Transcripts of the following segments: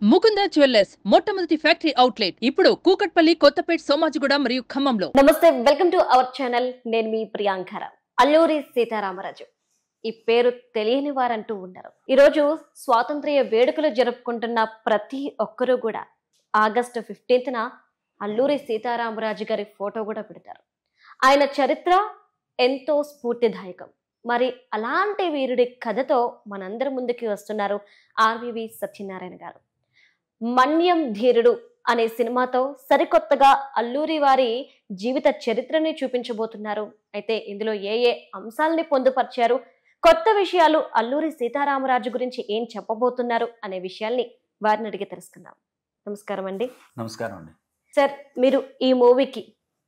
Mukunda jewellers మొట్టమొదటి factory outlet ఇప్పుడు కూకట్పల్లి, కొత్తపేట్, సోమాజిగూడ మరియు ఖమ్మంలో. నమస్తే, వెల్కమ్ టు అవర్ ఛానల్. నేను మీ ప్రియాంకర. అల్లూరి సీతారామరాజు ఈ పేరు తెలియని వారంటూ ఉండరు. ఈరోజు స్వాతంత్ర్య వేడుకలు జరుపుకుంటున్న ప్రతి ఒక్కరూ కూడా ఆగస్టు 15న అల్లూరి సీతారామరాజు గారి ఫోటో కూడా పెడతారు. ఆయన చరిత్ర ఎంతో స్ఫూర్తిదాయకం. మరి అలాంటి వీరుడి కథతో మనందరి ముందుకి వస్తున్నారు ఆర్వివి సత్యనారాయణ గారు. మన్యం ధీరుడు అనే సినిమాతో సరికొత్తగా అల్లూరి వారి జీవిత చరిత్రని చూపించబోతున్నారు. అయితే ఇందులో ఏ ఏ అంశాలని పొందుపరిచారు, కొత్త విషయాలు అల్లూరి సీతారామరాజు గురించి ఏం చెప్పబోతున్నారు అనే విషయాల్ని వారిని అడిగి తెలుసుకుందాం. నమస్కారం అండి. నమస్కారం అండి. సార్, మీరు ఈ మూవీకి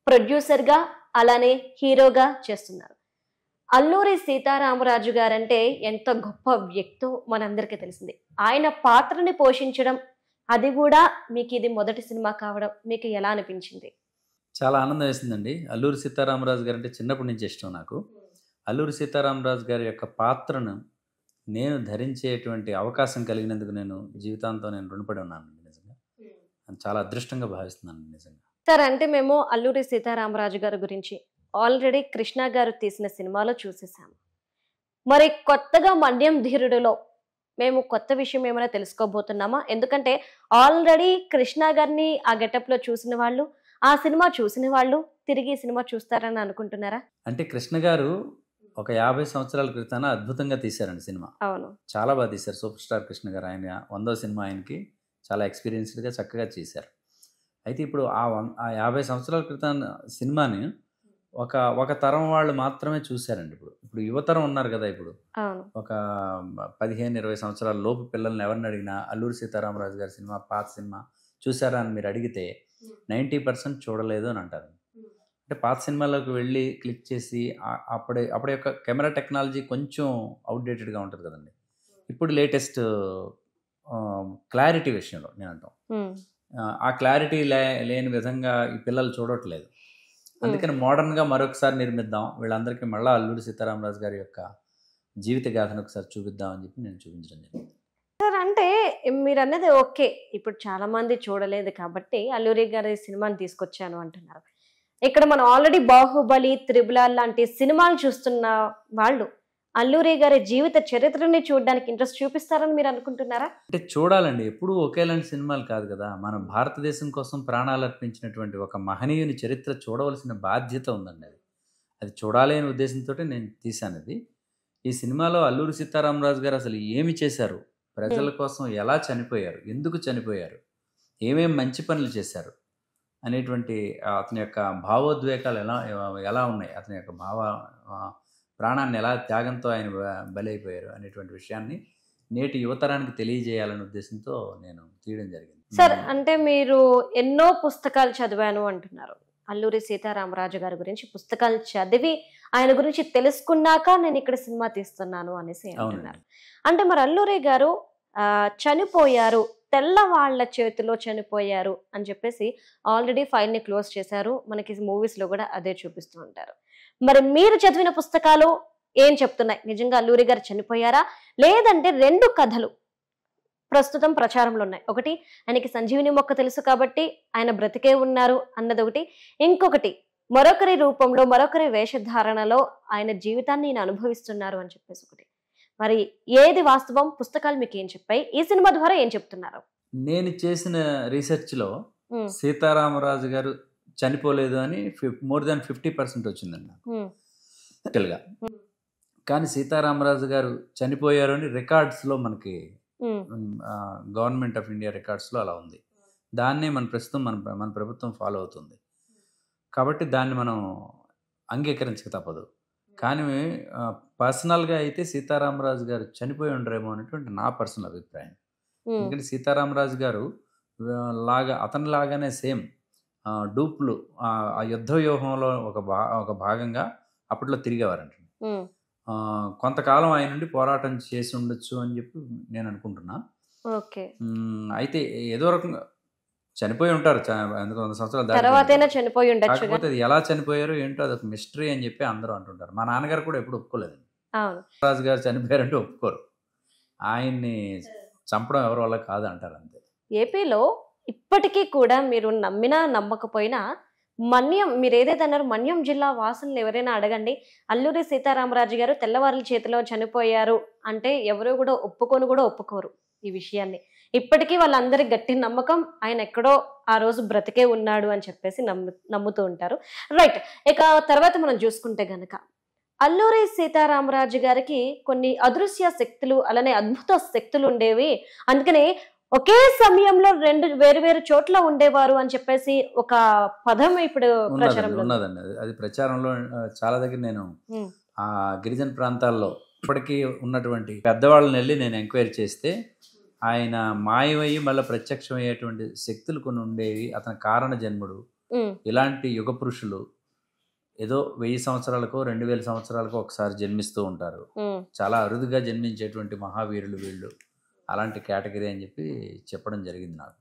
ప్రొడ్యూసర్గా అలానే హీరోగా చేస్తున్నారు. అల్లూరి సీతారామరాజు గారంటే ఎంత గొప్ప వ్యక్తో మనందరికీ తెలిసింది. ఆయన పాత్రని పోషించడం, అది కూడా మీకు ఇది మొదటి సినిమా కావడం మీకు ఎలా అనిపించింది? చాలా ఆనందం వేసిందండి. అల్లూరి సీతారామరాజు గారు అంటే చిన్నప్పటి నుంచి ఇష్టం నాకు. అల్లూరి సీతారామరాజు గారి యొక్క పాత్రను నేను ధరించేటువంటి అవకాశం కలిగినందుకు నేను జీవితాంతం రుణపడి ఉన్నాను. నిజంగా చాలా అదృష్టంగా భావిస్తున్నాను నిజంగా. సార్, అంటే మేము అల్లూరి సీతారామరాజు గారి గురించి ఆల్రెడీ కృష్ణ గారు తీసిన సినిమాలో చూసేసాము. మరి కొత్తగా మన్యం ధీరుడులో మేము కొత్త విషయం ఏమైనా తెలుసుకోబోతున్నామా? ఎందుకంటే ఆల్రెడీ కృష్ణ గారిని ఆ గెటప్లో చూసిన వాళ్ళు, ఆ సినిమా చూసిన వాళ్ళు తిరిగి సినిమా చూస్తారని అనుకుంటున్నారా? అంటే కృష్ణ గారు ఒక 50 సంవత్సరాల క్రితాన అద్భుతంగా తీశారండి సినిమా. అవును, చాలా బాగా తీశారు. సూపర్ స్టార్ కృష్ణ గారు. ఆయన 100వ సినిమా ఆయనకి చాలా ఎక్స్పీరియన్స్డ్గా చక్కగా చేశారు. అయితే ఇప్పుడు ఆ 50 సంవత్సరాల క్రితం సినిమాని ఒక తరం వాళ్ళు మాత్రమే చూశారండి. ఇప్పుడు యువతరం ఉన్నారు కదా. ఇప్పుడు ఒక 15-20 సంవత్సరాల లోపు పిల్లల్ని ఎవరిని అడిగినా అల్లూరి సీతారామరాజు గారి సినిమా, పాత సినిమా చూసారా అని మీరు అడిగితే 90% చూడలేదు అని అంటారు. అంటే పాత సినిమాలోకి వెళ్ళి క్లిక్ చేసి అప్పుడే యొక్క కెమెరా టెక్నాలజీ కొంచెం అవుట్డేటెడ్గా ఉంటుంది కదండి. ఇప్పుడు లేటెస్ట్ క్లారిటీ విషయంలో నేను అంటాం, ఆ క్లారిటీ లేని విధంగా ఈ పిల్లలు చూడట్లేదు. అందుకని మోడర్న్గా మరొకసారి నిర్మిద్దాం, వీళ్ళందరికీ మళ్ళీ అల్లూరి సీతారామరాజు గారి యొక్క జీవిత గాథను ఒకసారి చూపిద్దాం అని చెప్పి నేను చూపించడం జరిగింది. సార్, అంటే మీరు అన్నది ఓకే. ఇప్పుడు చాలా మంది చూడలేదు కాబట్టి అల్లూరి గారి సినిమాని తీసుకొచ్చాను అంటున్నారు. ఇక్కడ మనం ఆల్రెడీ బాహుబలి, త్రిబుల్ ఆర్ లాంటి సినిమాలు చూస్తున్న వాళ్ళు అల్లూరి గారి జీవిత చరిత్రని చూడడానికి ఇంట్రెస్ట్ చూపిస్తారని మీరు అనుకుంటున్నారా? అంటే చూడాలండి, ఎప్పుడూ ఒకేలాంటి సినిమాలు కాదు కదా. మన భారతదేశం కోసం ప్రాణాలు అర్పించినటువంటి ఒక మహనీయుని చరిత్ర చూడవలసిన బాధ్యత ఉందండి. అది చూడాలి అనే ఉద్దేశంతో నేను తీశాను అది. ఈ సినిమాలో అల్లూరి సీతారామరాజు గారు అసలు ఏమి చేశారు, ప్రజల కోసం ఎలా చనిపోయారు, ఎందుకు చనిపోయారు, ఏమేమి మంచి పనులు చేశారు అనేటువంటి అతని యొక్క భావోద్వేగాలు ఎలా ఉన్నాయి, అతని యొక్క ప్రాణాన్ని ఎలా త్యాగంతో ఆయన బలైపోయారు అనేటువంటి విషయాన్ని నేటి యువతరానికి తెలియజేయాలనే ఉద్దేశంతో నేను తీయడం జరిగింది. సార్, అంటే మీరు ఎన్నో పుస్తకాలు చదివాను అంటున్నారు. అల్లూరి సీతారామరాజు గారి గురించి పుస్తకాలు చదివి ఆయన గురించి తెలుసుకున్నాక నేను ఇక్కడ సినిమా తీస్తున్నాను అనేసి అంటున్నారు. అంటే మరి అల్లూరి గారు చనిపోయారు, తెల్లవాళ్ల చేతిలో చనిపోయారు అని చెప్పేసి ఆల్రెడీ ఫైల్ ని క్లోజ్ చేశారు. మనకి మూవీస్ లో కూడా అదే చూపిస్తూ ఉంటారు. మరి మీరు చదివిన పుస్తకాలు ఏం చెప్తున్నాయి? నిజంగా అల్లూరి గారు చనిపోయారా, లేదంటే రెండు కథలు ప్రస్తుతం ప్రచారంలో ఉన్నాయి. ఒకటి, ఆయనకి సంజీవిని మొక్క తెలుసు కాబట్టి ఆయన బ్రతికే ఉన్నారు అన్నది ఒకటి. ఇంకొకటి, మరొకరి రూపంలో మరొకరి వేషధారణలో ఆయన జీవితాన్ని నేను అనుభవిస్తున్నారు అని చెప్పేసి ఒకటి. మరి ఏది వాస్తవం? పుస్తకాలు మీకు ఏం చెప్పాయి? ఈ సినిమా ద్వారా ఏం చెప్తున్నారు? నేను చేసిన రీసెర్చ్లో సీతారామరాజు గారు చనిపోలేదు అని మోర్ దాన్ 50% వచ్చిందండి నాకు. కానీ సీతారామరాజు గారు చనిపోయారు అని రికార్డ్స్లో మనకి గవర్నమెంట్ ఆఫ్ ఇండియా రికార్డ్స్లో అలా ఉంది. దాన్నే మన ప్రభుత్వం ఫాలో అవుతుంది కాబట్టి దాన్ని మనం అంగీకరించక తప్పదు. కానీ పర్సనల్గా అయితే సీతారామరాజు గారు చనిపోయి ఉండరేమో అనేటువంటి నా పర్సనల్ అభిప్రాయం. ఎందుకంటే సీతారామరాజు గారు అతని లాగానే సేమ్ డూప్లు ఆ యుద్ధ వ్యూహంలో ఒక భాగంగా అప్పట్లో తిరిగేవారంట. కొంతకాలం ఆయన నుండి పోరాటం చేసి ఉండొచ్చు అని చెప్పి నేను అనుకుంటున్నా. అయితే ఏదో రకంగా చనిపోయి ఉంటారు. 100 సంవత్సరాల కాకపోతే అది ఎలా చనిపోయారో ఏంటో అదొక మిస్టరీ అని చెప్పి అందరూ అంటుంటారు. మా నాన్నగారు కూడా ఎప్పుడు ఒప్పుకోలేదండి. రాజు గారు చనిపోయారంటే ఒప్పుకోరు. ఆయన్ని చంపడం ఎవరి వల్ల కాదు అంటారు అంతే. ఏపీలో ఇప్పటికీ కూడా మీరు నమ్మినా నమ్మకపోయినా మన్యం, మీరు ఏదైతే అన్నారు మన్యం జిల్లా వాసులను ఎవరైనా అడగండి, అల్లూరి సీతారామరాజు గారు తెల్లవారుల చేతిలో చనిపోయారు అంటే ఎవరు కూడా ఒప్పుకోరు ఈ విషయాన్ని. ఇప్పటికీ వాళ్ళందరి గట్టి నమ్మకం ఆయన ఎక్కడో ఆ రోజు బ్రతికే ఉన్నాడు అని చెప్పేసి నమ్ముతూ ఉంటారు. రైట్. ఇక తర్వాత మనం చూసుకుంటే గనక అల్లూరి సీతారామరాజు గారికి కొన్ని అదృశ్య శక్తులు అలానే అద్భుత శక్తులు ఉండేవి, అందుకనే ఒకే సమయంలో 2 వేరు చోట్ల ఉండేవారు అని చెప్పేసి ఒక పదం ఇప్పుడు ప్రచారంలో ఉన్నదండి. అది ప్రచారంలో చాలా దగ్గర నేను ఆ గిరిజన ప్రాంతాల్లో ఇప్పటికీ ఉన్నటువంటి పెద్దవాళ్ళని వెళ్ళి నేను ఎంక్వైరీ చేస్తే ఆయన మాయమయ్యి మళ్ళీ ప్రత్యక్షమయ్యేటువంటి శక్తులు కొన్ని ఉండేవి. అతని కారణ జన్ముడు, ఇలాంటి యుగ పురుషులు ఏదో 1000 సంవత్సరాలకో 2000 సంవత్సరాలకో ఒకసారి జన్మిస్తూ ఉంటారు. చాలా అరుదుగా జన్మించేటువంటి మహావీరులు వీళ్ళు, అలాంటి కేటగిరీ అని చెప్పి చెప్పడం జరిగింది నాకు.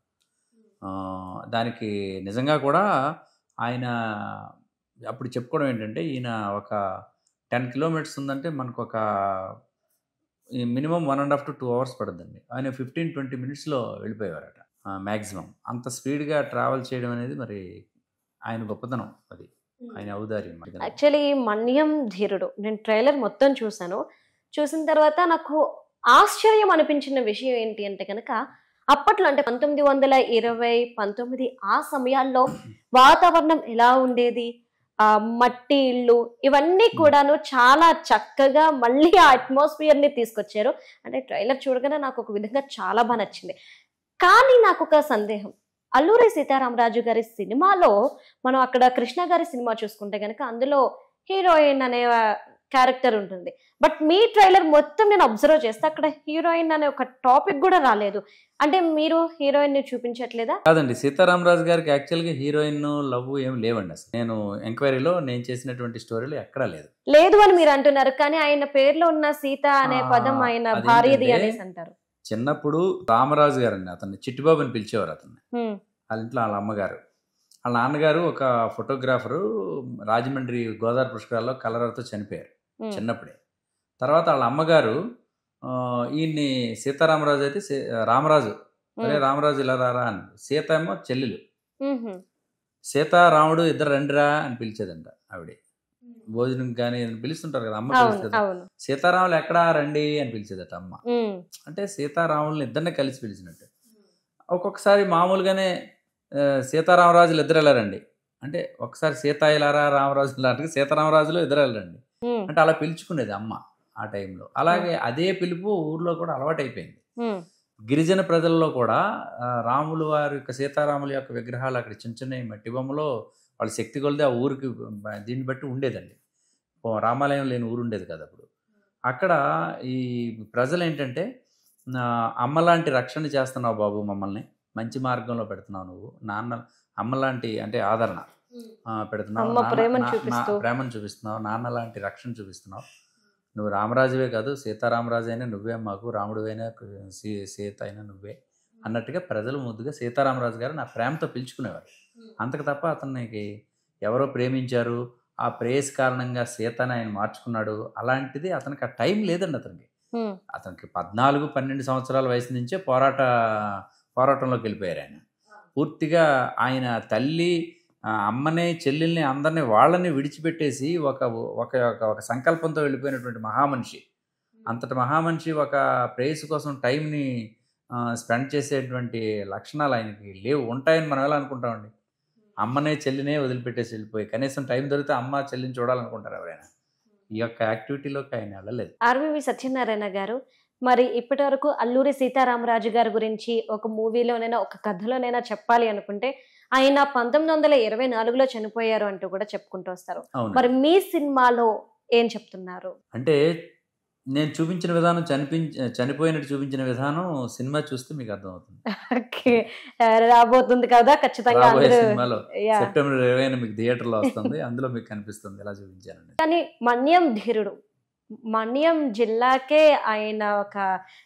దానికి నిజంగా కూడా ఆయన అప్పుడు చెప్పుకోవడం ఏంటంటే, ఈయన ఒక 10 కిలోమీటర్స్ ఉందంటే మనకు ఒక మినిమం 1.5 to 2 hours పడుతుందండి. ఆయన 15-20 minutesలో వెళ్ళిపోయేవారట మ్యాక్సిమం. అంత స్పీడ్గా ట్రావెల్ చేయడం అనేది మరి ఆయన గొప్పతనం, అది ఆయన ఔదార్యం. యాక్చువల్లీ మన్యం ధీరుడు నేను ట్రైలర్ మొత్తం చూసిన తర్వాత నాకు ఆశ్చర్యం అనిపించిన విషయం ఏంటి అంటే కనుక, అప్పట్లో అంటే 1920-19 ఆ సమయాల్లో వాతావరణం ఎలా ఉండేది, మట్టి ఇళ్ళు ఇవన్నీ కూడాను చాలా చక్కగా మళ్ళీ ఆ అట్మాస్ఫియర్ ని తీసుకొచ్చారు. అంటే ట్రైలర్ చూడగానే నాకు ఒక విధంగా చాలా బాగా నచ్చింది. కానీ నాకు ఒక సందేహం, అల్లూరి సీతారామరాజు గారి సినిమాలో మనం అక్కడ కృష్ణ గారి సినిమా చూసుకుంటే కనుక అందులో హీరోయిన్ అనే క్యారెక్టర్ ఉంటుంది. బట్ మీ ట్రైలర్ మొత్తం నేను అబ్జర్వ్ చేస్తే అక్కడ హీరోయిన్ అనే ఒక టాపిక్ కూడా రాలేదు. అంటే మీరు హీరోయిన్ ని చూపించట్లేదా? కాదండి, సీతారామరాజు గారికి యాక్చువల్గా హీరోయిన్ లవ్ ఏం లేవండి. అసలు నేను ఎంక్వైరీలో నేను చేసినటువంటి స్టోరీలో ఎక్కడా లేదు అని మీరు అంటున్నారు. కానీ ఆయన పేరులో ఉన్న సీత అనే పదం ఆయన భార్యది అనేసి అంటారు. చిన్నప్పుడు రామరాజు గారు అండి, అతన్ని చిట్టిబాబు అని పిలిచేవారు. అతన్ని వాళ్ళ ఇంట్లో వాళ్ళ అమ్మగారు, వాళ్ళ నాన్నగారు ఒక ఫోటోగ్రాఫరు రాజమండ్రి గోదావరి పుష్కరాల్లో కలరాతో చనిపోయారు చిన్నప్పుడే. తర్వాత వాళ్ళ అమ్మగారు ఈయన్ని సీతారామరాజు అయితే రామరాజు, అరే రామరాజు ఇలా రారా అని, సీత ఏమో చెల్లెలు, సీతారాముడు ఇద్దరు రండిరా అని పిలిచేదంట ఆవిడ. భోజనం కానీ పిలుస్తుంటారు కదా అమ్మ, పిలుస్తుంది. సీతారాములు ఎక్కడా రండి అని పిలిచేదట అమ్మ. అంటే సీతారాములను ఇద్దరిని కలిసి పిలిచినట్టు. ఒక్కొక్కసారి మామూలుగానే సీతారామరాజులు ఇద్దరు వెళ్ళారండి అంటే, ఒకసారి సీత ఇలారా రామరాజు లాంటి సీతారామరాజులు ఇద్దరు వెళ్ళండి అంటే అలా పిలుచుకునేది అమ్మ ఆ టైంలో. అలాగే అదే పిలుపు ఊర్లో కూడా అలవాటు అయిపోయింది. గిరిజన ప్రజల్లో కూడా రాములు వారి యొక్క సీతారాముల యొక్క విగ్రహాలు అక్కడ చిన్న చిన్న మట్టి బొమ్మలో వాళ్ళ శక్తి కొలిది ఆ ఊరికి దీన్ని బట్టి ఉండేదండి. రామాలయం లేని ఊరు ఉండేది కదా అప్పుడు. అక్కడ ఈ ప్రజలు ఏంటంటే, అమ్మలాంటి రక్షణ చేస్తున్నావు బాబు, మమ్మల్ని మంచి మార్గంలో పెడుతున్నావు నువ్వు, నాన్న అమ్మలాంటి అంటే ఆదరణ పెడుతున్నావు, ప్రేమను చూపిస్తున్నావు, నాన్న లాంటి రక్షణ చూపిస్తున్నావు, నువ్వు రామరాజువే కాదు సీతారామరాజు అయినా నువ్వే, మాకు రాముడువైనా సీత అయినా నువ్వే అన్నట్టుగా ప్రజలు ముద్దుగా సీతారామరాజు గారు నా ప్రేమతో పిలుచుకునేవారు. అంతకు తప్ప అతనికి ఎవరో ప్రేమించారు, ఆ ప్రేయస్ కారణంగా సీతని ఆయన మార్చుకున్నాడు అలాంటిది అతనికి ఆ టైం లేదండి. అతనికి 14-12 సంవత్సరాల వయసు నుంచే పోరాటంలోకి వెళ్ళిపోయారు ఆయన. పూర్తిగా ఆయన తల్లి అమ్మని చెల్లెల్ని అందరినీ వాళ్ళని విడిచిపెట్టేసి ఒక సంకల్పంతో వెళ్ళిపోయినటువంటి మహామనిషి. అంతటి మహామనిషి ఒక ప్రేయస్ కోసం టైంని స్పెండ్ చేసేటువంటి లక్షణాలు ఆయనకి లేవు. ఉంటాయని మనం ఎలా అనుకుంటామండి? అమ్మనే చెల్లినే వదిలిపెట్టేసి వెళ్ళిపోయి కనీసం టైం దొరికితే అమ్మ చెల్లిని చూడాలనుకుంటారు ఎవరైనా. ఈ యొక్క యాక్టివిటీలోకి ఆయన వెళ్ళలేదు. ఆర్వీవి సత్యనారాయణ గారు, మరి ఇప్పటి వరకు అల్లూరి సీతారామరాజు గారి గురించి ఒక మూవీలోనైనా ఒక కథలోనైనా చెప్పాలి అనుకుంటే ఆయన 1924లో చనిపోయారు అంటూ కూడా చెప్పుకుంటూ వస్తారు. మరి మీ సినిమాలో ఏం చెప్తున్నారు? అంటే నేను చూపించిన విధానం, చనిపోయినట్టు చూపించిన విధానం సినిమా చూస్తే మీకు అర్థమవుతుంది. రాబోతుంది కదా ఖచ్చితంగా సినిమాలో సెప్టెంబర్ 20 మీకు థియేటర్లో వస్తుంది, అందులో మీకు కనిపిస్తుంది ఎలా చూపించాను. కానీ మన్యం ధీరుడు మన్యం జిల్లాకే ఆయన ఒక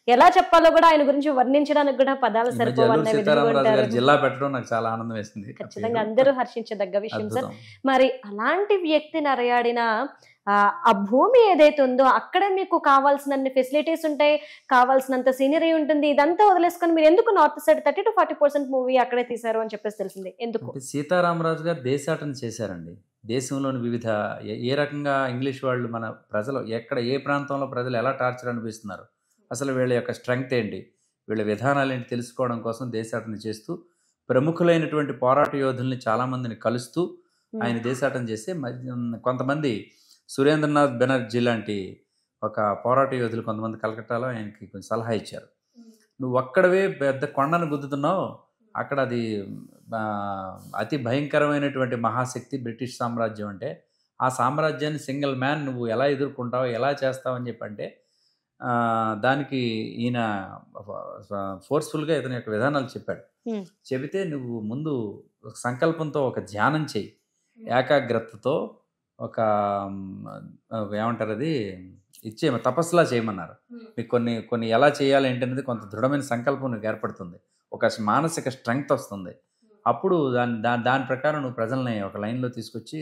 ఎలా చెప్పాలో కూడా ఆయన గురించి వర్ణించడానికి కూడా పదాలు సరిపోవన్న సీతారామరాజు గారి జిల్లా పెట్టడం నాకు చాలా ఆనందం వేసింది. ఖచ్చితంగా అందరూ హర్షించదగ్గ విషయం సార్. మరి అలాంటి వ్యక్తి నరయాడిన ఆ భూమి ఏదైతే ఉందో అక్కడ మీకు కావాల్సినన్ని ఫెసిలిటీస్ ఉంటాయి, కావాల్సినంత సీనరీ ఉంటుంది, ఇదంతా వదిలేసుకొని మీరు ఎందుకు నార్త్ సైడ్ 30 to 40% మూవీ అక్కడే తీశారు అని చెప్పేసి తెలిసింది ఎందుకు? సీతారామరాజు గారు దేశాటన చేశారండి. దేశంలోని వివిధ ఏ రకంగా ఇంగ్లీష్ వాళ్ళు మన ప్రజలు ఎక్కడ ఏ ప్రాంతంలో ప్రజలు ఎలా టార్చర్ అనిపిస్తున్నారు, అసలు వీళ్ళ యొక్క స్ట్రెంగ్త్ ఏంటి, వీళ్ళ విధానాలు ఏంటి తెలుసుకోవడం కోసం దేశాటన చేస్తూ ప్రముఖులైనటువంటి పోరాట యోధుల్ని చాలామందిని కలుస్తూ ఆయన దేశాటన చేస్తే కొంతమంది సురేంద్రనాథ్ బెనర్జీ లాంటి ఒక పోరాట యోధులు కొంతమంది కలకట్టాలో ఆయనకి కొంచెం సలహా ఇచ్చారు. నువ్వు ఒక్కడవే పెద్ద కొండను గుద్దుతున్నావు, అక్కడ అది అతి భయంకరమైనటువంటి మహాశక్తి బ్రిటిష్ సామ్రాజ్యం, అంటే ఆ సామ్రాజ్యాన్ని సింగిల్ మ్యాన్ నువ్వు ఎలా ఎదుర్కొంటావు, ఎలా చేస్తావు అని చెప్పంటే దానికి ఈయన ఫోర్స్ఫుల్గా ఇతని యొక్క విధానాలు చెప్పాడు. చెబితే నువ్వు ముందు సంకల్పంతో ఒక ధ్యానం చేయి, ఏకాగ్రతతో ఒక ఏమంటారు అది తపస్సులా చేయమన్నారు. మీకు కొన్ని ఎలా చేయాలి ఏంటనేది కొంత దృఢమైన సంకల్పం నీకు ఏర్పడుతుంది, ఒక మానసిక స్ట్రెంగ్త్ వస్తుంది. అప్పుడు దాని ప్రకారం నువ్వు ప్రజల్ని ఒక లైన్లో తీసుకొచ్చి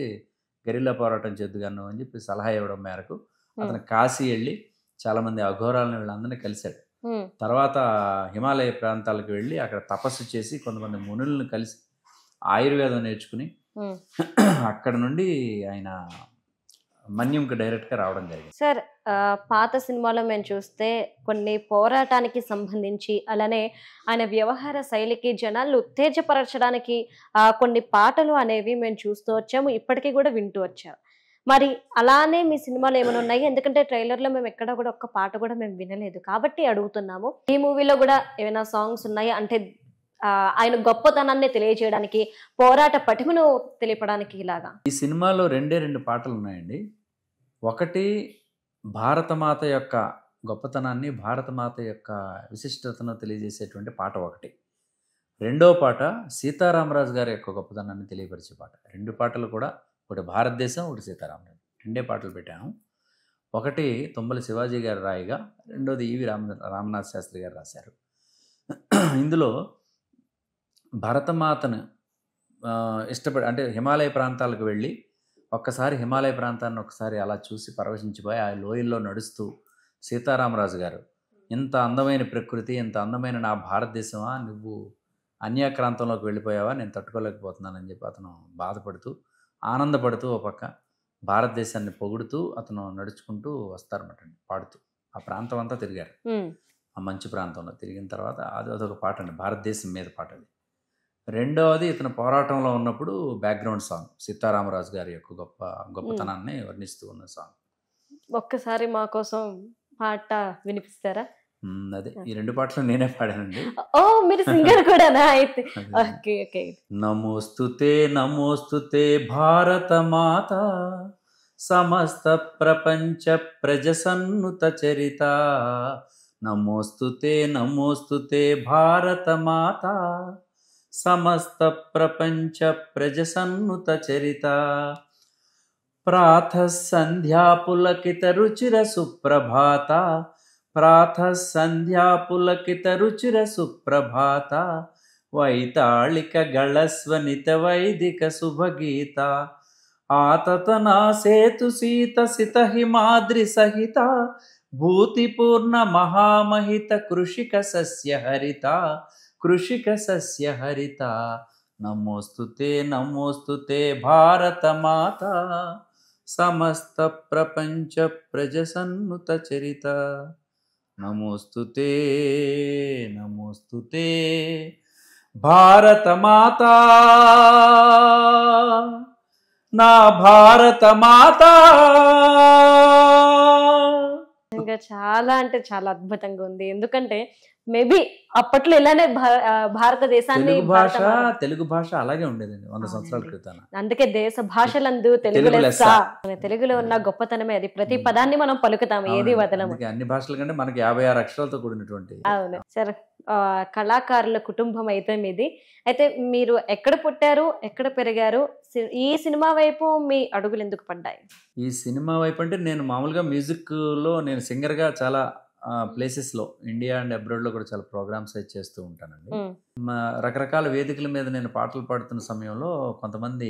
గెరిల్లా పోరాటం చేద్దుగాను అని చెప్పి సలహా ఇవ్వడం మేరకు అతను కాశీ వెళ్ళి చాలామంది అఘోరాలను వీళ్ళందరినీ కలిశాడు. తర్వాత హిమాలయ ప్రాంతాలకు వెళ్ళి అక్కడ తపస్సు చేసి కొంతమంది మునులను కలిసి ఆయుర్వేదం నేర్చుకుని అక్కడ నుండి ఆయన మన్యంకి డైరెక్ట్గా రావడం జరిగింది. సార్ పాత సినిమాలో మేము చూస్తే కొన్ని పోరాటానికి సంబంధించి అలానే ఆయన వ్యవహార శైలికి జనాలు ఉత్తేజపరచడానికి కొన్ని పాటలు అనేవి మేము చూస్తూ వచ్చాము, ఇప్పటికీ కూడా వింటూ వచ్చాము. మరి అలానే మీ సినిమాలో ఏమైనా ఉన్నాయి? ఎందుకంటే ట్రైలర్లో మేము ఎక్కడ కూడా ఒక్క పాట కూడా మేము వినలేదు కాబట్టి అడుగుతున్నాము. ఈ మూవీలో కూడా ఏమైనా సాంగ్స్ ఉన్నాయి అంటే ఆయన గొప్పతనాన్ని తెలియజేయడానికి, పోరాట పటిమను తెలియపడానికి ఇలాగా? ఈ సినిమాలో రెండు పాటలు ఉన్నాయండి. ఒకటి భారతమాత యొక్క గొప్పతనాన్ని, భారతమాత యొక్క విశిష్టతను తెలియజేసేటువంటి పాట ఒకటి. రెండో పాట సీతారామరాజు గారి యొక్క గొప్పతనాన్ని తెలియపరిచే పాట. రెండు పాటలు కూడా, ఒకటి భారతదేశం, ఒకటి సీతారామరాజు, రెండే పాటలు పెట్టాను. ఒకటి తుమ్మల శివాజీ గారు రాయగా, రెండోది ఈవి రామనాథ్ శాస్త్రి గారు రాశారు. ఇందులో భరతమాతను ఇష్టపడి అంటే హిమాలయ ప్రాంతాలకు వెళ్ళి ఒక్కసారి హిమాలయ ప్రాంతాన్ని ఒకసారి అలా చూసి పరవశించిపోయి ఆ లోయల్లో నడుస్తూ సీతారామరాజు గారు ఇంత అందమైన ప్రకృతి, ఇంత అందమైన నా భారతదేశమా, నువ్వు అన్యాక్రాంతంలోకి వెళ్ళిపోయావా, నేను తట్టుకోలేకపోతున్నానని చెప్పి అతను బాధపడుతూ ఆనందపడుతూ ఒక పక్క భారతదేశాన్ని పొగుడుతూ అతను నడుచుకుంటూ వస్తారన్నమాట, పాడుతూ ఆ ప్రాంతం అంతా తిరిగారు. ఆ మంచు ప్రాంతంలో తిరిగిన తర్వాత అదొక పాట అండి, భారతదేశం మీద పాట. అది రెండవది ఇతను పోరాటంలో ఉన్నప్పుడు బ్యాక్గ్రౌండ్ సాంగ్, సీతారామరాజు గారి యొక్క గొప్పతనాన్ని వర్ణిస్తూ ఉన్న సాంగ్. ఒక్కసారి మా కోసం పాట వినిపిస్తారా? అదే ఈ రెండు పాటలు నేనే పాడానండి. ఓ మీరు సింగర్ కూడానా? అయితే ఓకే ఓకే. నమోస్తుతే నమోస్తుతే భారత మాత, సమస్త ప్రపంచ ప్రజసన్నుత చరిత. నమోస్తుతే నమోస్తుతే భారత మాత, సమస్త ప్రపంచ ప్రజసన్నుత చరిత. ప్రాతః సంధ్యా పులకిత రుచిర సుప్రభాత, ప్రాతః సంధ్యా పులకిత రుచిర సుప్రభాత. వైతాళిక గళస్వనిత వైదిక శుభగీత. ఆతతనా సేతు సీత సిత హిమాద్రి సహిత, భూతిపూర్ణ మహామహిత కృషిక సస్య హరిత, కృషిక సస్య హరిత. నమోస్తుతే నమోస్తుతే భారత మాత, సమస్త ప్రపంచ ప్రజసన్నుత చరిత. నమోస్తుతే నమోస్తుతే భారత మాత, నా భారత మాత. చాలా అంటే చాలా అద్భుతంగా ఉంది. ఎందుకంటే మేబీ అప్పట్లో ఇలానే భారతదేశాన్ని తెలుగు భాష అలాగే ఉండేదండి 100 సంవత్సరాల క్రితం. అందుకే దేశ భాషలందు తెలుగు లెస్స. తెలుగులో ఉన్న గొప్పతనమే అది. ప్రతి పదాన్ని మనం పలుకుతాము, ఏది వదలము. అన్ని భాషల కంటే మనకి 56 అక్షరాలతో కూడినటువంటి. అవును సార్. కళాకారుల కుటుంబం అయితే మీది. అయితే మీరు ఎక్కడ పుట్టారు, ఎక్కడ పెరిగారు, ఈ సినిమా వైపు మీ అడుగులు ఎందుకు పడ్డాయి? ఈ సినిమా వైపు అంటే నేను మామూలుగా మ్యూజిక్ లో నేను సింగర్ గా చాలా ప్లేసెస్ లో, ఇండియా అండ్ అబ్రాడ్ లో కూడా చాలా ప్రోగ్రామ్స్ అయితే చేస్తూ ఉంటానండి. రకరకాల వేదికల మీద నేను పాటలు పాడుతున్న సమయంలో కొంతమంది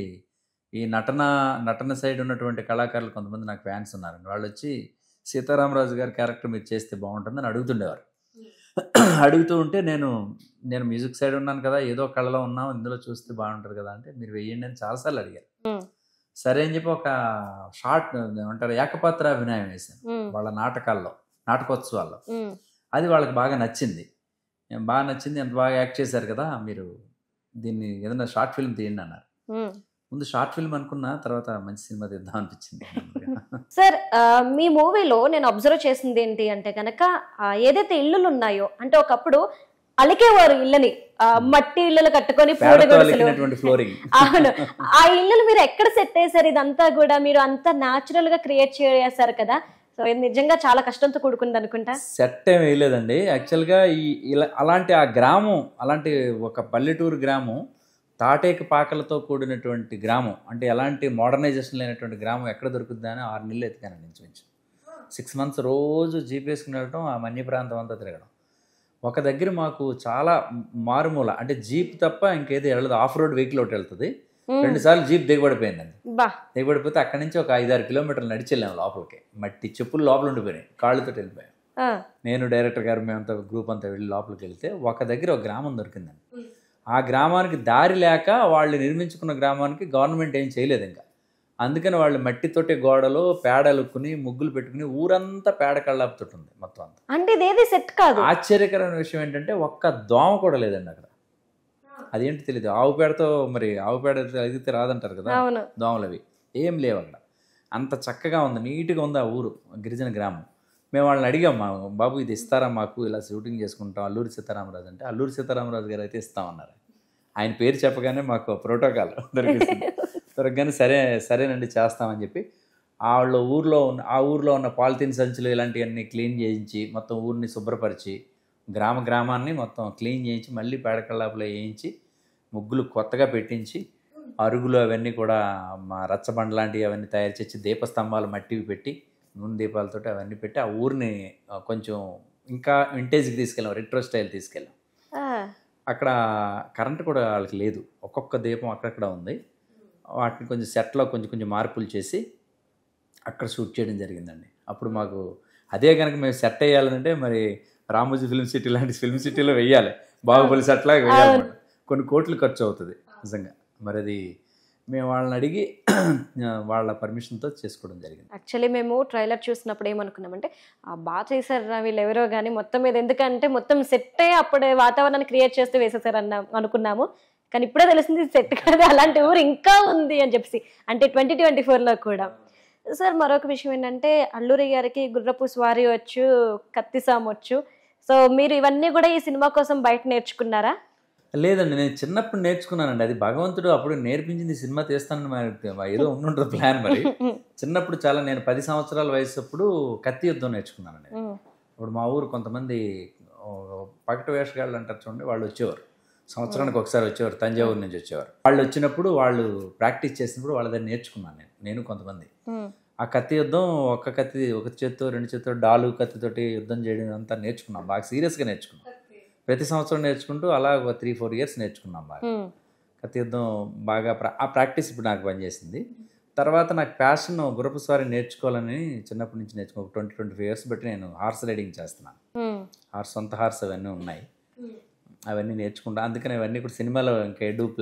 ఈ నటన సైడ్ ఉన్నటువంటి కళాకారులు కొంతమంది నాకు ఫ్యాన్స్ ఉన్నారండి. వాళ్ళు వచ్చి సీతారామరాజు గారి క్యారెక్టర్ మీరు చేస్తే బాగుంటుందని అడుగుతుండేవారు. అడుగుతూ ఉంటే నేను మ్యూజిక్ సైడ్ ఉన్నాను కదా, ఏదో కళలో ఉన్నాం, ఇందులో చూస్తే బాగుంటుంది కదా అంటే మీరు వెయ్యండి అని చాలాసార్లు అడిగారు. సరే అని చెప్పి ఒక షార్ట్ ఏమంటారు ఏకపాత్రాభినయం వేశాను వాళ్ళ నాటకోత్సవాల్లో. అది వాళ్ళకి బాగా నచ్చింది. ఎంత బాగా యాక్ట్ చేశారు కదా, మీరు దీన్ని ఏదైనా షార్ట్ ఫిల్మ్ తీయండి అన్నారు. ముందు షార్ట్ ఫిల్మ్ అనుకున్నా, తర్వాత మంచి సినిమా తీద్దాం అనిపించింది. సార్, మీ మూవీలో నేను అబ్జర్వ్ చేసింది ఏంటి అంటే కనుక ఏదైతే ఇల్లులు ఉన్నాయో, అంటే ఒకప్పుడు అలికేవారు ఇళ్ళని, మట్టి ఇళ్ళలు కట్టుకొని ఫ్లోరింగ్. అవును, ఆ ఇళ్ళలు మీరు ఎక్కడ సెట్ చేశారు? ఇదంతా కూడా మీరు అంతా న్యాచురల్ గా క్రియేట్ చేశారు కదా, సో ఇది నిజంగా చాలా కష్టంతో కూడుకుంది అనుకుంటా. సెట్ ఏం వేయలేదండి యాక్చువల్గా. అలాంటి ఆ గ్రామం, అలాంటి ఒక పల్లెటూరు గ్రామం, తాటేక పాకలతో కూడినటువంటి గ్రామం, అంటే ఎలాంటి మోడర్నైజేషన్ లేనటువంటి గ్రామం ఎక్కడ దొరుకుద్దా అని 6 నెలలు ఎత్తికానండి. ఇంచుమించు 6 months రోజు జీపేసుకుని వెళ్ళడం, ఆ మన్య ప్రాంతం అంతా తిరగడం. ఒక దగ్గర మాకు చాలా మారుమూల, అంటే జీప్ తప్ప ఇంకేది వెళ్ళదు. ఆఫ్ రోడ్ వెహికల్ ఒకటి వెళ్తుంది. 2 సార్లు జీప్ దిగబడిపోయిందండి. దిగబడిపోతే అక్కడి నుంచి ఒక 5-6 కిలోమీటర్లు నడిచి వెళ్ళాము లోపలికి. మట్టి చెప్పులు లోపల ఉండిపోయినాయి, కాళ్ళతో వెళ్ళిపోయాం. నేను డైరెక్టర్ గారు మేమంతా గ్రూప్ అంతా వెళ్ళి లోపలికి వెళ్తే ఒక దగ్గర ఒక గ్రామం దొరికిందండి. ఆ గ్రామానికి దారి లేక వాళ్ళు నిర్మించుకున్న గ్రామానికి గవర్నమెంట్ ఏం చేయలేదు ఇంకా. అందుకని వాళ్ళు మట్టితోటి గోడలు పేడలుక్కుని ముగ్గులు పెట్టుకుని ఊరంతా పేడ కళ్ళాపుతుంది మొత్తం అంతా. అంటే ఇదేది సెట్ కాదు. ఆశ్చర్యకరమైన విషయం ఏంటంటే ఒక్క దోమ కూడా లేదండి అక్కడ. అదేంటి తెలియదు. ఆవు పేడతో, మరి ఆవు పేడ అదిగితే రాదంటారు కదా దోమలు, అవి ఏం లేవు అక్కడ. అంత చక్కగా ఉంది, నీట్గా ఉంది ఆ ఊరు, గిరిజన గ్రామం. మేము వాళ్ళని అడిగాం, మా బాబు ఇది ఇస్తారా మాకు, ఇలా షూటింగ్ చేసుకుంటాం అల్లూరి సీతారామరాజు అంటే. అల్లూరి సీతారామరాజు గారు అయితే ఇస్తామన్నారు. ఆయన పేరు చెప్పగానే మాకు ప్రోటోకాల్ దొరకగానే సరేనండి చేస్తామని చెప్పి ఆ ఊర్లో ఉన్న పాలిథిన్ సంచులు ఇలాంటివన్నీ క్లీన్ చేయించి మొత్తం ఊరిని శుభ్రపరిచి గ్రామాన్ని మొత్తం క్లీన్ చేయించి మళ్ళీ పేడకల్లాపులో వేయించి ముగ్గులు కొత్తగా పెట్టించి అరుగులు అవన్నీ కూడా మా రచ్చబండ లాంటివి అవన్నీ తయారు చేసి దీపస్తంభాలు మట్టివి పెట్టి నూనె దీపాలతో అవన్నీ పెట్టి ఆ ఊరిని కొంచెం ఇంకా వింటేజ్కి తీసుకెళ్ళాం, రెట్రో స్టైల్ తీసుకెళ్ళాం. అక్కడ కరెంటు కూడా వాళ్ళకి లేదు, ఒక్కొక్క దీపం అక్కడక్కడ ఉంది. వాటిని కొంచెం సెట్లో కొంచెం మార్పులు చేసి అక్కడ షూట్ చేయడం జరిగిందండి. అప్పుడు మాకు అదే కనుక మేము సెట్ వేయాలంటే మరి రామోజీ ఫిల్మ్ సిటీ లాంటి ఫిల్మ్ సిటీలో వెయ్యాలి, బాహుబలి సెట్ లాగా వేయాలన్నమాట. కొన్ని కోట్లు ఖర్చు అవుతుంది నిజంగా. మరి అది మేము వాళ్ళని అడిగి వాళ్ళ పర్మిషన్తో చేసుకోవడం జరిగింది. యాక్చువల్లీ మేము ట్రైలర్ చూసినప్పుడు ఏమనుకున్నామంటే బాగా చేశారు వీళ్ళు ఎవరో కానీ, మొత్తం మీద ఎందుకంటే మొత్తం సెట్టే అప్పుడే వాతావరణాన్ని క్రియేట్ చేస్తూ వేసేసారు అనుకున్నాము. కానీ ఇప్పుడే తెలిసింది సెట్ కాదు, అలాంటి ఊరు ఇంకా ఉంది అని చెప్పి, అంటే 2024లో కూడా. సార్, మరొక విషయం ఏంటంటే అల్లూరి గారికి గుర్రపు స్వారీ వచ్చు, కత్తిసాము వచ్చు. సో మీరు ఇవన్నీ కూడా ఈ సినిమా కోసం బయట నేర్చుకున్నారా? లేదండి, నేను చిన్నప్పుడు నేర్చుకున్నానండి. అది భగవంతుడు అప్పుడు నేర్పించింది, సినిమా తీస్తానని ఏదో ఉండుంటుంది ప్లాన్. మరి చిన్నప్పుడు నేను 10 సంవత్సరాల వయసు అప్పుడు కత్తి యుద్ధం నేర్చుకున్నానండి. ఇప్పుడు మా ఊరు కొంతమంది పగటి వేషగాళ్ళు అంటారు చూడండి, వాళ్ళు వచ్చేవారు, సంవత్సరానికి ఒకసారి వచ్చేవారు, తంజావూరు నుంచి వచ్చేవారు. వాళ్ళు వచ్చినప్పుడు వాళ్ళు ప్రాక్టీస్ చేసినప్పుడు వాళ్ళ దగ్గర నేర్చుకున్నాను నేను కొంతమంది. ఆ కత్తి యుద్ధం ఒక చేత్తో 2 చేత్తో డాలు కత్తితోటి యుద్ధం చేయడం అంతా నేర్చుకున్నాం, బాగా సీరియస్గా నేర్చుకున్నాం. ప్రతి సంవత్సరం నేర్చుకుంటూ అలా ఒక 3-4 years నేర్చుకున్నాం బాగా. కత్తి యుద్ధం బాగా ఆ ప్రాక్టీస్ ఇప్పుడు నాకు పనిచేసింది. తర్వాత నాకు ప్యాషన్ గుర్రపు స్వారీ నేర్చుకోవాలని చిన్నప్పటి నుంచి నేర్చుకో 20-25 years బట్టి నేను హార్స్ రైడింగ్ చేస్తున్నాను. సొంత హార్స్ అవన్నీ ఉన్నాయి, అవన్నీ నేర్చుకుంటా. అందుకని అవన్నీ కూడా సినిమాలో ఇంకా డూప్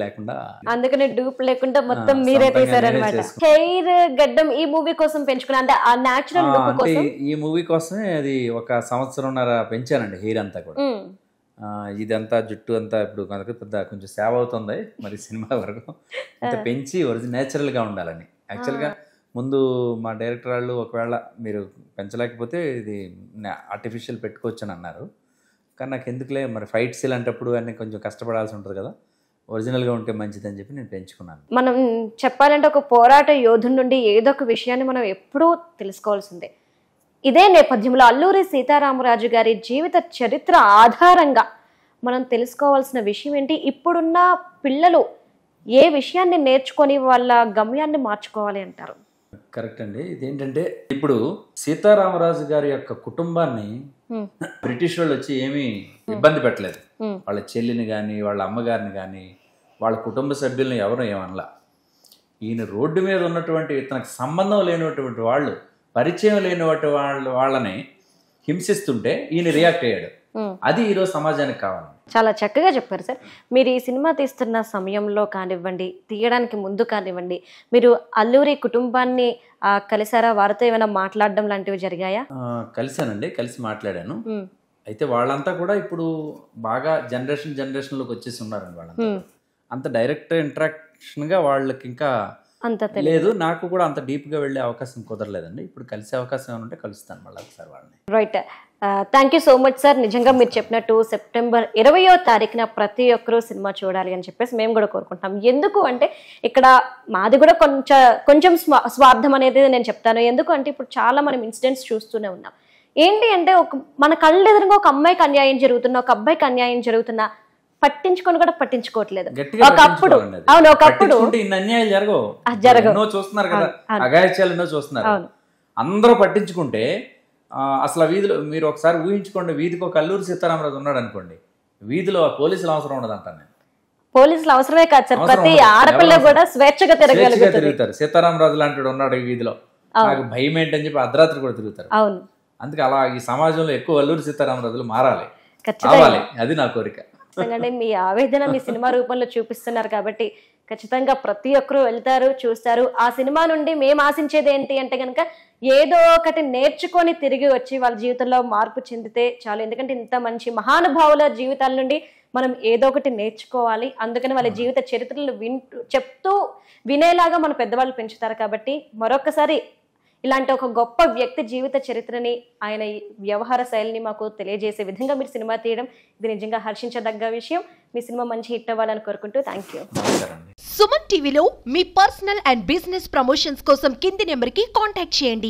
లేకుండా మొత్తం మీరే తీశారన్నమాట. హెయిర్ గడ్డం ఈ మూవీ కోసం పెంచుకున్నా, అంటే ఆ నేచురల్ లుక్ కోసం. ఈ మూవీ కోసమే అది 1.5 సంవత్సరంన్నర పెంచానండి హెయిర్ అంతా కూడా. ఇదంతా జుట్టు అంతా ఇప్పుడు పెద్ద కొంచెం సేవ్ అవుతుంది మరి సినిమా వరకు. అంత పెంచి నేచురల్గా ఉండాలని. యాక్చువల్గా ముందు మా డైరెక్టర్ వాళ్ళు ఒకవేళ మీరు పెంచలేకపోతే ఇది ఆర్టిఫిషియల్ పెట్టుకోవచ్చు అని అన్నారు. కానీ నాకు ఎందుకులే మరి ఫైట్స్ ఇలాంటప్పుడు అన్నీ కొంచెం కష్టపడాల్సి ఉంటుంది కదా, ఒరిజినల్గా ఉంటే మంచిదని చెప్పి నేను పెంచుకున్నాను. మనం చెప్పాలంటే ఒక పోరాట యోధుడి నుండి ఏదో ఒక విషయాన్ని మనం ఎప్పుడూ తెలుసుకోవాల్సిందే. ఇదే నేపథ్యంలో అల్లూరి సీతారామరాజు గారి జీవిత చరిత్ర ఆధారంగా మనం తెలుసుకోవాల్సిన విషయం ఏంటి, ఇప్పుడున్న పిల్లలు ఏ విషయాన్ని నేర్చుకొని వాళ్ళ గమ్యాన్ని మార్చుకోవాలి అంటారు? కరెక్ట్ అండి. ఇదేంటంటే ఇప్పుడు సీతారామరాజు గారి యొక్క కుటుంబాన్ని బ్రిటిష్ వాళ్ళు వచ్చి ఏమీ ఇబ్బంది పెట్టలేదు. వాళ్ళ చెల్లిని కానీ వాళ్ళ అమ్మగారిని కానీ వాళ్ళ కుటుంబ సభ్యులను ఎవరు ఏమనలా. ఈయన రోడ్డు మీద ఉన్నటువంటి తనకు సంబంధం లేనటువంటి వాళ్ళు, పరిచయం లేనటువంటి వాళ్ళని హింసిస్తుంటే ఈయన రియాక్ట్ అయ్యాడు. అది ఈరోజు సమాజానికి కావాలి. చాలా చక్కగా చెప్పారు సార్. మీరు ఈ సినిమా తీస్తున్న సమయంలో కానివ్వండి, తీయడానికి ముందు కానివ్వండి, మీరు అల్లూరి కుటుంబాన్ని కలిసారా? వారితో ఏమైనా మాట్లాడడం లాంటివి జరిగాయా? కలిసానండి, కలిసి మాట్లాడాను. అయితే వాళ్ళంతా కూడా ఇప్పుడు బాగా జనరేషన్లోకి వచ్చేసి ఉన్నారండి. వాళ్ళంతా అంత డైరెక్ట్ ఇంటరాక్షన్గా వాళ్ళకి ఇంకా అంత లేదు. నాకు కూడా అంత డీప్గా వెళ్ళే అవకాశం కుదరలేదండి. ఇప్పుడు కలిసే అవకాశం ఏమంటే కలుస్తాను మళ్ళీ ఒకసారి వాళ్ళని. Right, thank you so much sir. నిజంగా మీరు చెప్పినట్టు సెప్టెంబర్ 20వ తారీఖున ప్రతి ఒక్కరూ సినిమా చూడాలి అని చెప్పేసి మేము కూడా కోరుకుంటాం. ఎందుకు అంటే ఇక్కడ మాది కూడా కొంచెం స్వార్థం అనేది నేను చెప్తాను. ఎందుకు అంటే ఇప్పుడు చాలా మనం ఇన్సిడెంట్స్ చూస్తూనే ఉన్నాం. ఏంటి అంటే మన కళ్ళు ఎదురుగా ఒక అమ్మాయికి అన్యాయం జరుగుతున్నా, ఒక అబ్బాయికి అన్యాయం జరుగుతున్నా పట్టించుకొని కూడా పట్టించుకోవట్లేదు. ఒకప్పుడు అన్యాయాలు జరగవు చూస్తున్నారు కదా, అగాయత్యాలు ఎన్నో చూస్తున్నారు. అందరూ పట్టించుకుంటే అసలు వీధిలో మీరు ఒకసారి ఊహించుకోండి, వీధికి ఒక అల్లూరి సీతారామరాజు ఉన్నాడు అనుకోండి, వీధిలో పోలీసులు అవసరం ఉండదు అంటాను నేను. పోలీసులు అవసరమే కాదు సార్, ప్రతి ఆడపిల్ల కూడా స్వేచ్ఛగా తిరుగుతారు. సీతారామరాజు లాంటి ఉన్నాడు ఈ వీధిలో, నాకు భయం ఏంటని చెప్పి అర్ధరాత్రి కూడా తిరుగుతారు. అవును, అందుకే అలా ఈ సమాజంలో ఎక్కువ అల్లూరి సీతారామరాజులు మారాలి, కావాలి, అది నా కోరిక. మీ ఆవేదన మీ సినిమా రూపంలో చూపిస్తున్నారు కాబట్టి ఖచ్చితంగా ప్రతి ఒక్కరూ వెళ్తారు, చూస్తారు. ఆ సినిమా నుండి మేము ఆశించేది ఏంటి అంటే కనుక ఏదో ఒకటి నేర్చుకొని తిరిగి వచ్చి వాళ్ళ జీవితంలో మార్పు చెందితే చాలు. ఎందుకంటే ఇంత మంచి మహానుభావుల జీవితాల నుండి మనం ఏదో ఒకటి నేర్చుకోవాలి. అందుకని వాళ్ళ జీవిత చరిత్రలు చెప్తూ వినేలాగా మన పెద్దవాళ్ళు పెంచుతారు. కాబట్టి మరొకసారి ఇలాంటి ఒక గొప్ప వ్యక్తి జీవిత చరిత్రని, ఆయన వ్యవహార శైలిని మాకు తెలియజేసే విధంగా మీరు సినిమా తీయడం ఇది నిజంగా హర్షించదగ్గ విషయం. మీ సినిమా మంచి హిట్ అవ్వాలని కోరుకుంటూ థ్యాంక్ యూ. సుమన్ టీవీలో మీ పర్సనల్ అండ్ బిజినెస్ ప్రమోషన్స్ కోసం కింది నెంబర్కి కాంటాక్ట్ చేయండి.